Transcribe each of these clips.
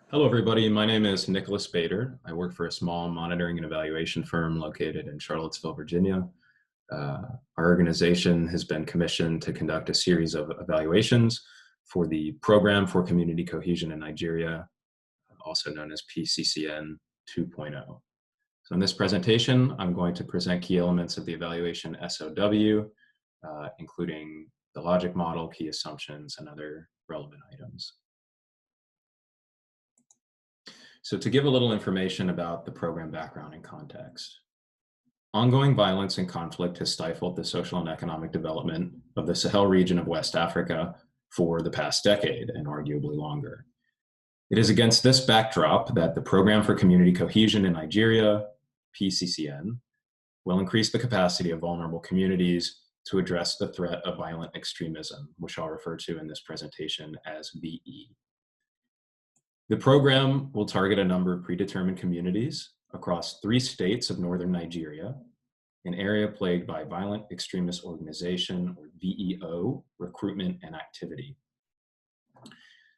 Hello, everybody. My name is Nicholas Bader. I work for a small monitoring and evaluation firm located in Charlottesville, Virginia. Our organization has been commissioned to conduct a series of evaluations for the Program for Community Cohesion in Nigeria, also known as PCCN 2.0. So in this presentation, I'm going to present key elements of the evaluation SOW, including the logic model, key assumptions, and other relevant items. So to give a little information about the program background and context. Ongoing violence and conflict has stifled the social and economic development of the Sahel region of West Africa for the past decade and arguably longer. It is against this backdrop that the Program for Community Cohesion in Nigeria, PCCN, will increase the capacity of vulnerable communities to address the threat of violent extremism, which I'll refer to in this presentation as VE. The program will target a number of predetermined communities across 3 states of northern Nigeria, an area plagued by violent extremist organization, or VEO, recruitment and activity.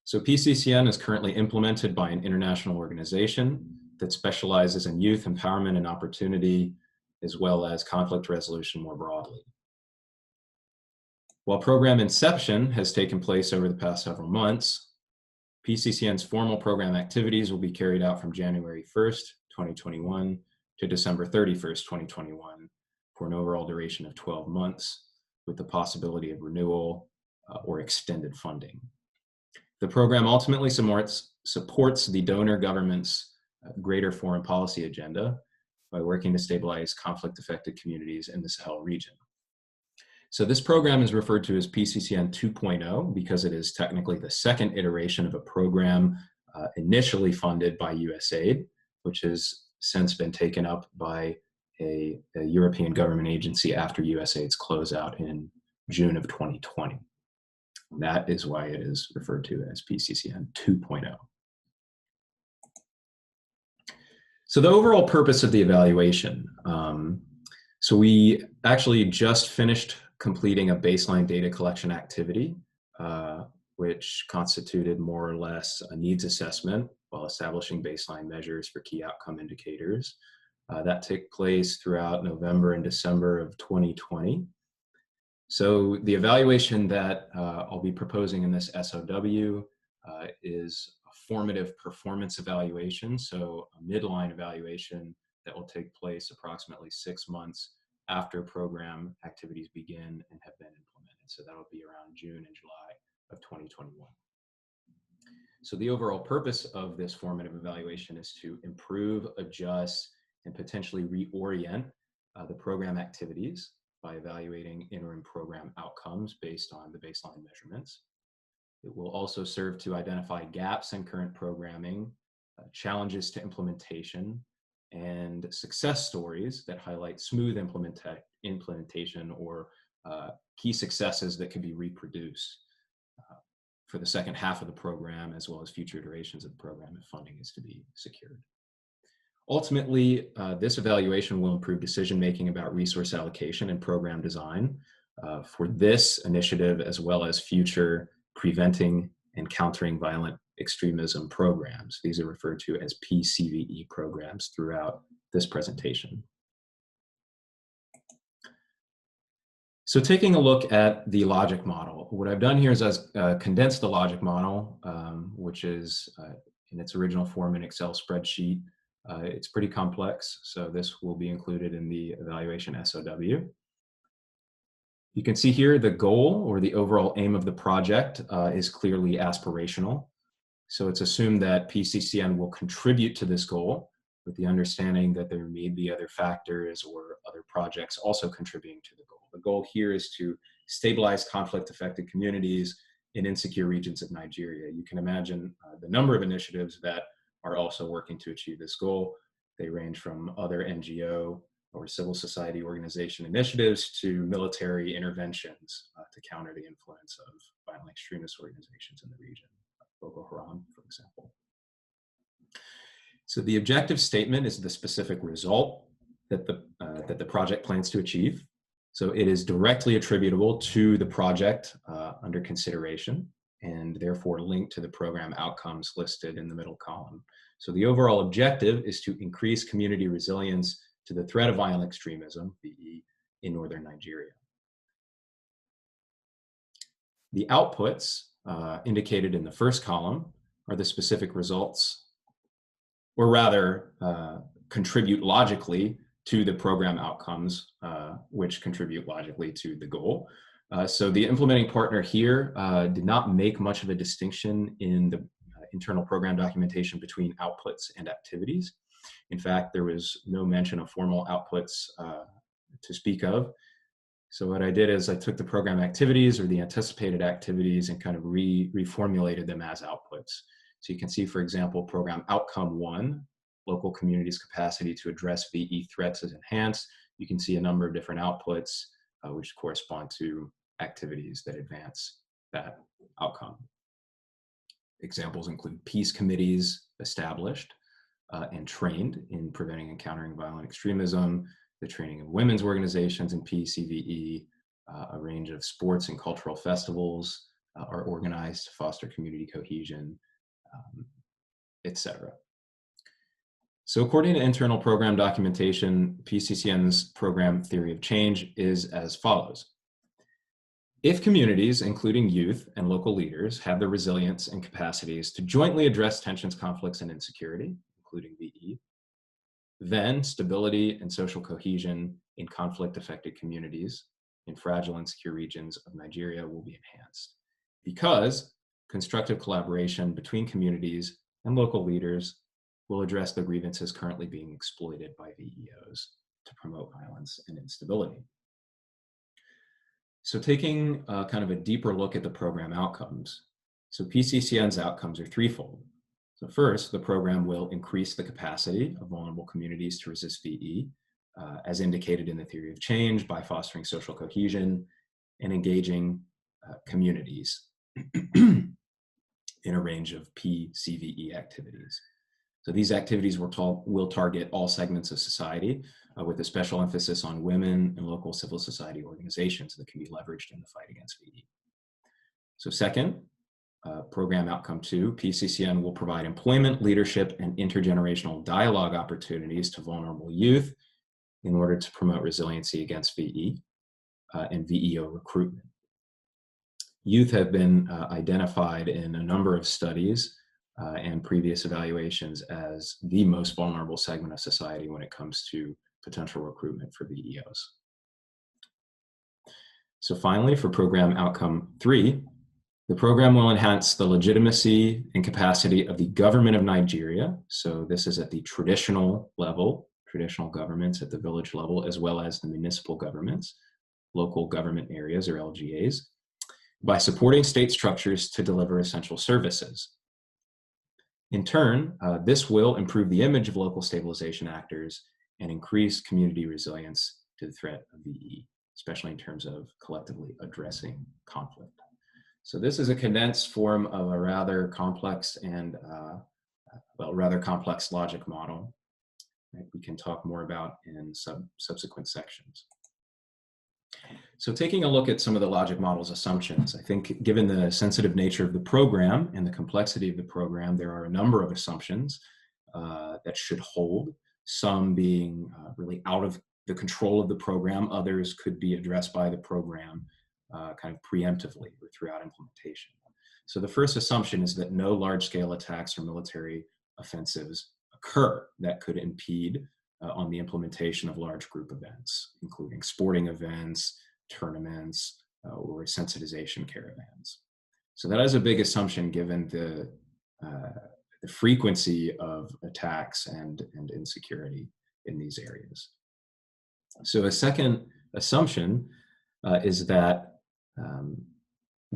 So PCCN is currently implemented by an international organization that specializes in youth empowerment and opportunity, as well as conflict resolution more broadly. While program inception has taken place over the past several months, PCCN's formal program activities will be carried out from January 1st, 2021 to December 31st, 2021 for an overall duration of 12 months with the possibility of renewal or extended funding. The program ultimately supports the donor government's greater foreign policy agenda by working to stabilize conflict-affected communities in the Sahel region. So this program is referred to as PCCN 2.0 because it is technically the second iteration of a program initially funded by USAID, which has since been taken up by a European government agency after USAID's closeout in June of 2020. That is why it is referred to as PCCN 2.0. So the overall purpose of the evaluation. So we actually just finished completing a baseline data collection activity, which constituted more or less a needs assessment while establishing baseline measures for key outcome indicators. That took place throughout November and December of 2020. So the evaluation that I'll be proposing in this SOW is a formative performance evaluation, so a midline evaluation that will take place approximately 6 months after program activities begin and have been implemented. So that will be around June and July of 2021. So the overall purpose of this formative evaluation is to improve, adjust, and potentially reorient the program activities by evaluating interim program outcomes based on the baseline measurements. It will also serve to identify gaps in current programming, challenges to implementation, and success stories that highlight smooth implementation or key successes that can be reproduced for the second half of the program, as well as future iterations of the program if funding is to be secured. Ultimately, this evaluation will improve decision-making about resource allocation and program design for this initiative, as well as future preventing and countering violent extremism programs. These are referred to as PCVE programs throughout this presentation. So taking a look at the logic model, what I've done here is I've condensed the logic model, which is in its original form an Excel spreadsheet. It's pretty complex, so this will be included in the evaluation SOW. You can see here the goal or the overall aim of the project is clearly aspirational. So it's assumed that PCCN will contribute to this goal with the understanding that there may be other factors or other projects also contributing to the goal. The goal here is to stabilize conflict-affected communities in insecure regions of Nigeria. You can imagine the number of initiatives that are also working to achieve this goal. They range from other NGO or civil society organization initiatives to military interventions to counter the influence of violent extremist organizations in the region, Boko Haram, for example. So the objective statement is the specific result that the project plans to achieve. So it is directly attributable to the project under consideration. and therefore linked to the program outcomes listed in the middle column. So the overall objective is to increase community resilience to the threat of violent extremism, VE, in northern Nigeria. The outputs indicated in the first column are the specific results, or rather contribute logically to the program outcomes, which contribute logically to the goal. So the implementing partner here did not make much of a distinction in the internal program documentation between outputs and activities. In fact, there was no mention of formal outputs to speak of. So what I did is I took the program activities or the anticipated activities and kind of reformulated them as outputs. So you can see, for example, program outcome 1, local communities' capacity to address VE threats is enhanced. You can see a number of different outputs which correspond to activities that advance that outcome. Examples include peace committees established and trained in preventing and countering violent extremism, the training of women's organizations in PCVE, a range of sports and cultural festivals are organized to foster community cohesion, etc. So according to internal program documentation, PCCN's program theory of change is as follows. If communities, including youth and local leaders, have the resilience and capacities to jointly address tensions, conflicts, and insecurity, including VE, then stability and social cohesion in conflict-affected communities in fragile and secure regions of Nigeria will be enhanced, because constructive collaboration between communities and local leaders will address the grievances currently being exploited by VEOs to promote violence and instability. So taking kind of a deeper look at the program outcomes. So PCCN's outcomes are threefold. So first, the program will increase the capacity of vulnerable communities to resist VE, as indicated in the theory of change, by fostering social cohesion and engaging communities in a range of PCVE activities. So these activities will target all segments of society with a special emphasis on women and local civil society organizations that can be leveraged in the fight against VE. So second, program outcome 2, PCCN will provide employment, leadership, and intergenerational dialogue opportunities to vulnerable youth in order to promote resiliency against VE and VEO recruitment. Youth have been identified in a number of studies and previous evaluations as the most vulnerable segment of society when it comes to potential recruitment for VEOs. So finally, for program outcome 3, the program will enhance the legitimacy and capacity of the government of Nigeria. So this is at the traditional level, traditional governments at the village level, as well as the municipal governments, local government areas or LGAs, by supporting state structures to deliver essential services. In turn, this will improve the image of local stabilization actors and increase community resilience to the threat of VE, especially in terms of collectively addressing conflict. So this is a condensed form of a rather complex and rather complex logic model that we can talk more about in subsequent sections. So taking a look at some of the logic model's assumptions, I think given the sensitive nature of the program and the complexity of the program, there are a number of assumptions that should hold, some being really out of the control of the program, others could be addressed by the program kind of preemptively or throughout implementation. So the first assumption is that no large-scale attacks or military offensives occur that could impede on the implementation of large group events, including sporting events, tournaments, or sensitization caravans. So that is a big assumption given the frequency of attacks and insecurity in these areas. So a second assumption is that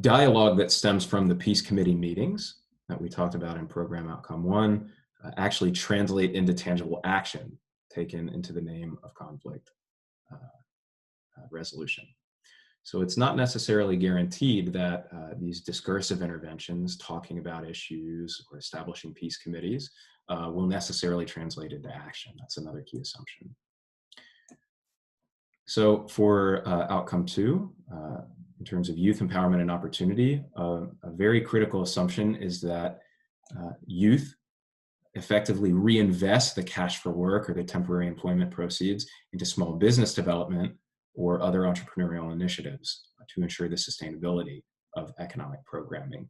dialogue that stems from the peace committee meetings that we talked about in program outcome 1 actually translate into tangible action taken into the name of conflict resolution. So it's not necessarily guaranteed that these discursive interventions, talking about issues or establishing peace committees, will necessarily translate into action. That's another key assumption. So for outcome 2, in terms of youth empowerment and opportunity, a very critical assumption is that youth effectively reinvest the cash for work or the temporary employment proceeds into small business development or other entrepreneurial initiatives to ensure the sustainability of economic programming.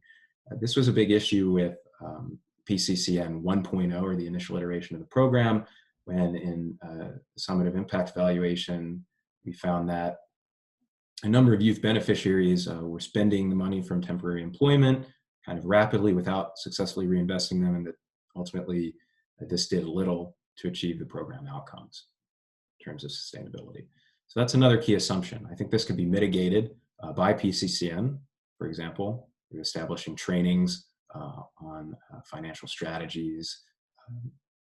This was a big issue with PCCN 1.0, or the initial iteration of the program, when in the summative impact evaluation, we found that a number of youth beneficiaries were spending the money from temporary employment kind of rapidly without successfully reinvesting them, and that ultimately this did little to achieve the program outcomes in terms of sustainability. So that's another key assumption. I think this could be mitigated by PCCN, for example, through establishing trainings on financial strategies,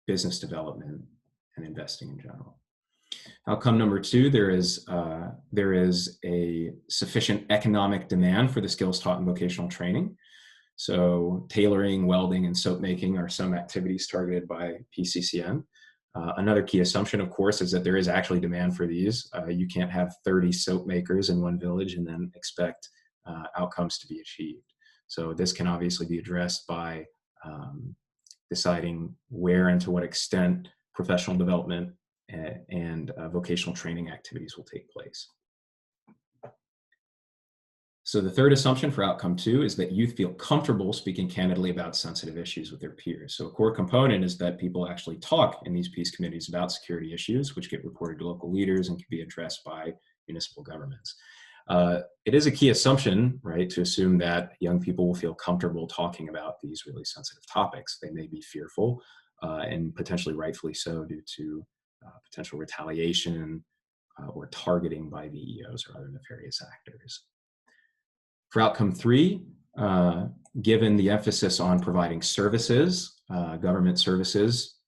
business development, and investing in general. Outcome number 2, there is a sufficient economic demand for the skills taught in vocational training. So tailoring, welding, and soap making are some activities targeted by PCCN. Another key assumption, of course, is that there is actually demand for these. You can't have 30 soap makers in one village and then expect outcomes to be achieved. So this can obviously be addressed by deciding where and to what extent professional development and vocational training activities will take place. So the third assumption for outcome 2 is that youth feel comfortable speaking candidly about sensitive issues with their peers. So a core component is that people actually talk in these peace committees about security issues, which get reported to local leaders and can be addressed by municipal governments. It is a key assumption, right, to assume that young people will feel comfortable talking about these really sensitive topics. They may be fearful, and potentially rightfully so, due to potential retaliation or targeting by VEOs or other nefarious actors. For outcome 3, given the emphasis on providing services, government services,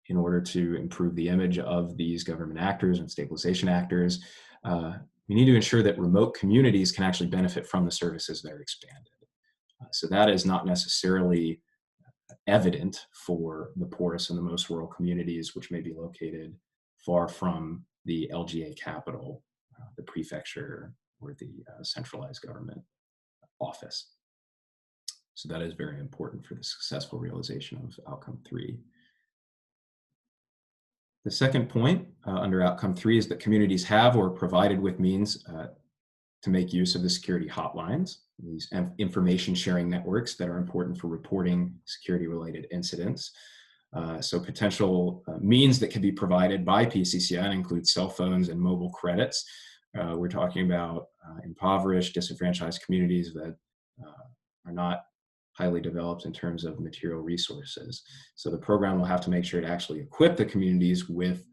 in order to improve the image of these government actors and stabilization actors, we need to ensure that remote communities can actually benefit from the services that are expanded. So that is not necessarily evident for the poorest and the most rural communities, which may be located far from the LGA capital, the prefecture, or the centralized government office. So that is very important for the successful realization of outcome 3. The second point under outcome 3 is that communities have or provided with means to make use of the security hotlines, these information sharing networks that are important for reporting security related incidents. So potential means that can be provided by PCCN include cell phones and mobile credits. We're talking about impoverished, disenfranchised communities that are not highly developed in terms of material resources. So the program will have to make sure to actually equip the communities with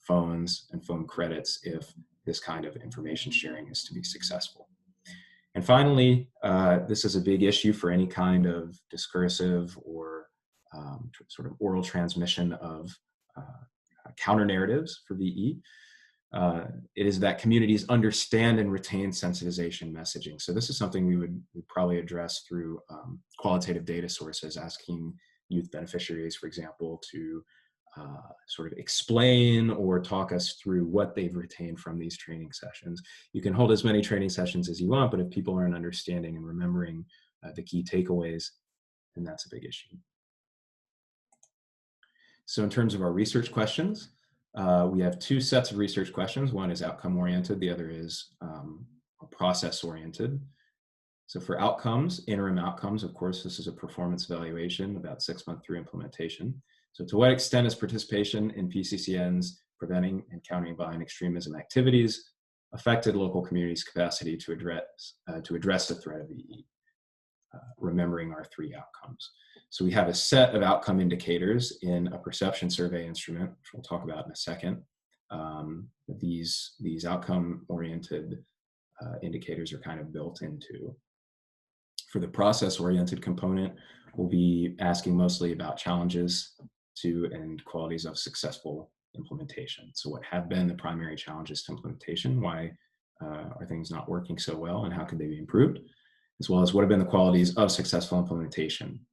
phones and phone credits if this kind of information sharing is to be successful. And finally, this is a big issue for any kind of discursive or sort of oral transmission of counter narratives for VE. It is that communities understand and retain sensitization messaging. So this is something we would probably address through qualitative data sources, asking youth beneficiaries, for example, to sort of explain or talk us through what they've retained from these training sessions. You can hold as many training sessions as you want, but if people aren't understanding and remembering the key takeaways, then that's a big issue. So in terms of our research questions, we have 2 sets of research questions. One is outcome-oriented, the other is process-oriented. So for outcomes, interim outcomes, of course, this is a performance evaluation about 6 months through implementation. So to what extent has participation in PCCN's preventing and countering violent extremism activities affected local communities' capacity to address the threat of VE? Remembering our 3 outcomes. So we have a set of outcome indicators in a perception survey instrument, which we'll talk about in a second. These outcome-oriented indicators are kind of built into. For the process-oriented component, we'll be asking mostly about challenges to and qualities of successful implementation. So what have been the primary challenges to implementation? Why are things not working so well, and how could they be improved? As well as what have been the qualities of successful implementation.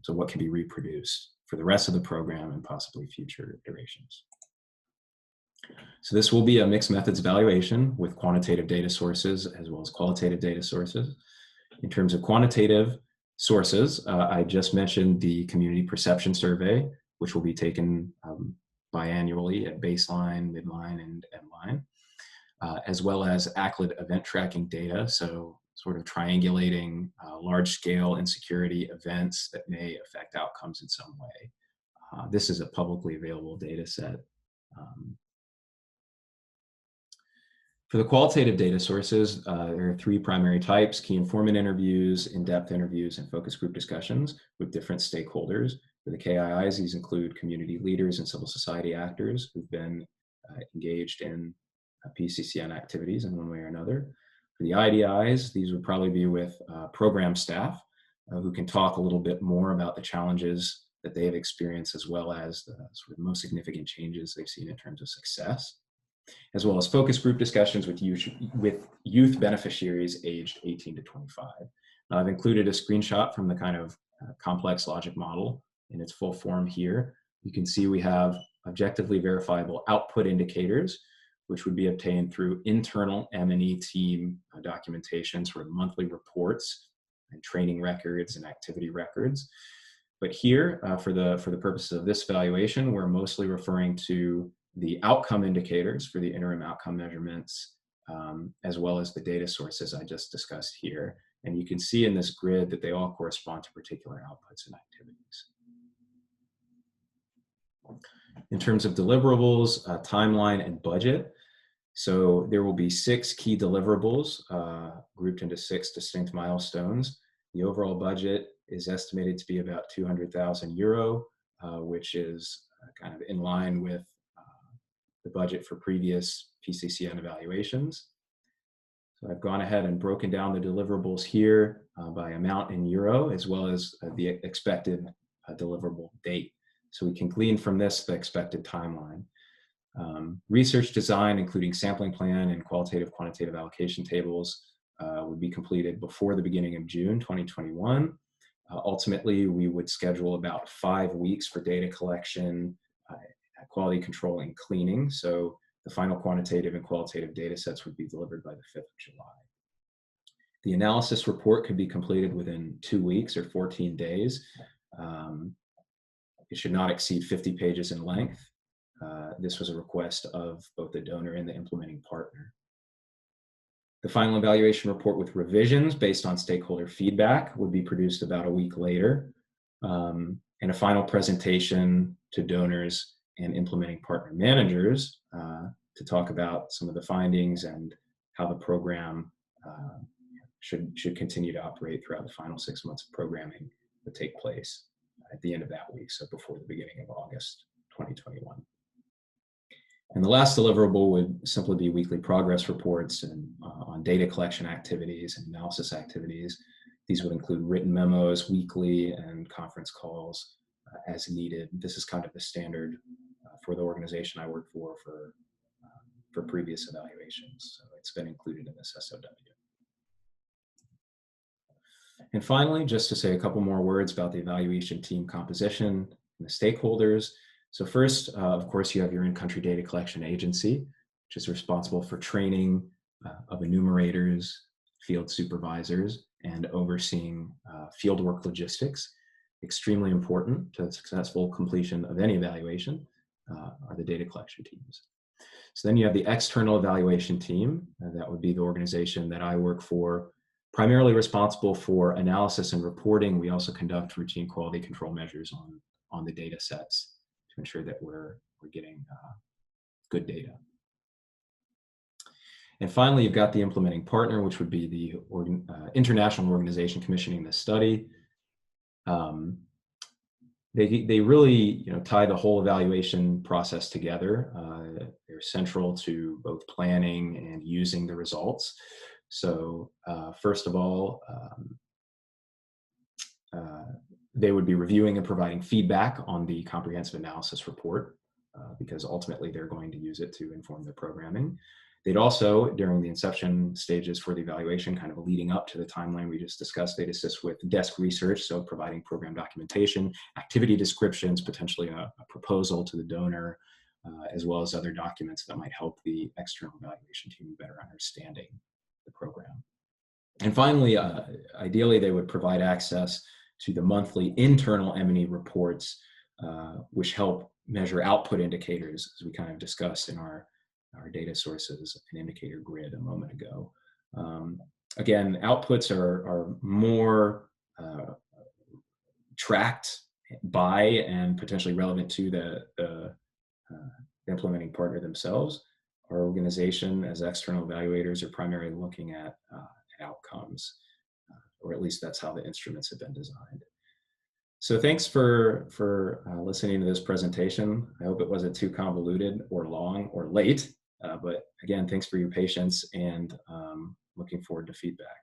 So what can be reproduced for the rest of the program and possibly future iterations. So this will be a mixed methods evaluation with quantitative data sources as well as qualitative data sources. In terms of quantitative sources, I just mentioned the community perception survey, which will be taken biannually at baseline, midline, and endline, as well as ACLID event tracking data, so sort of triangulating large-scale insecurity events that may affect outcomes in some way. This is a publicly available data set. For the qualitative data sources, there are three primary types: key informant interviews, in-depth interviews, and focus group discussions with different stakeholders. For the KIIs, these include community leaders and civil society actors who've been engaged in PCCN activities in one way or another. For the IDIs, these would probably be with program staff who can talk a little bit more about the challenges that they have experienced, as well as the sort of most significant changes they've seen in terms of success, as well as focus group discussions with youth beneficiaries aged 18 to 25. Now, I've included a screenshot from the kind of complex logic model in its full form here. You can see we have objectively verifiable output indicators, which would be obtained through internal M&E team documentation, sort of monthly reports and training records and activity records. But here, for the purposes of this evaluation, we're mostly referring to the outcome indicators for the interim outcome measurements, as well as the data sources I just discussed here. And you can see in this grid that they all correspond to particular outputs and activities. In terms of deliverables, timeline, and budget, so there will be 6 key deliverables grouped into 6 distinct milestones. The overall budget is estimated to be about €200,000, which is kind of in line with the budget for previous PCCN evaluations. So I've gone ahead and broken down the deliverables here by amount in euro, as well as the expected deliverable date. So we can glean from this the expected timeline. Research design, including sampling plan and qualitative quantitative allocation tables, would be completed before the beginning of June 2021. Ultimately, we would schedule about 5 weeks for data collection, quality control, and cleaning. So the final quantitative and qualitative data sets would be delivered by the 5th of July. The analysis report could be completed within 2 weeks or 14 days. It should not exceed 50 pages in length. This was a request of both the donor and the implementing partner. The final evaluation report with revisions based on stakeholder feedback would be produced about a week later, and a final presentation to donors and implementing partner managers to talk about some of the findings and how the program should continue to operate throughout the final 6 months of programming that take place at the end of that week, so before the beginning of August 2021. And the last deliverable would simply be weekly progress reports and on data collection activities and analysis activities. These would include written memos weekly and conference calls as needed. This is kind of the standard for the organization I work for previous evaluations. So it's been included in this SOW. And finally, just to say a couple more words about the evaluation team composition and the stakeholders. So first, of course, you have your in-country data collection agency, which is responsible for training of enumerators, field supervisors, and overseeing fieldwork logistics. Extremely important to the successful completion of any evaluation are the data collection teams. So then you have the external evaluation team. That would be the organization that I work for, primarily responsible for analysis and reporting. We also conduct routine quality control measures on the data sets to ensure that we're getting good data. And finally, you've got the implementing partner, which would be the international organization commissioning this study. They really tie the whole evaluation process together. They're central to both planning and using the results. So first of all, they would be reviewing and providing feedback on the comprehensive analysis report because ultimately they're going to use it to inform their programming. They'd also, during the inception stages for the evaluation, kind of leading up to the timeline we just discussed, they'd assist with desk research, so providing program documentation, activity descriptions, potentially a proposal to the donor, as well as other documents that might help the external evaluation team better understanding the program. And finally, ideally, they would provide access to the monthly internal M&E reports, which help measure output indicators, as we kind of discussed in our data sources and indicator grid a moment ago. Again, outputs are more tracked by and potentially relevant to the implementing partner themselves. Our organization, as external evaluators, are primarily looking at outcomes, or at least that's how the instruments have been designed. So thanks for listening to this presentation. I hope it wasn't too convoluted or long or late, but again, thanks for your patience, and looking forward to feedback.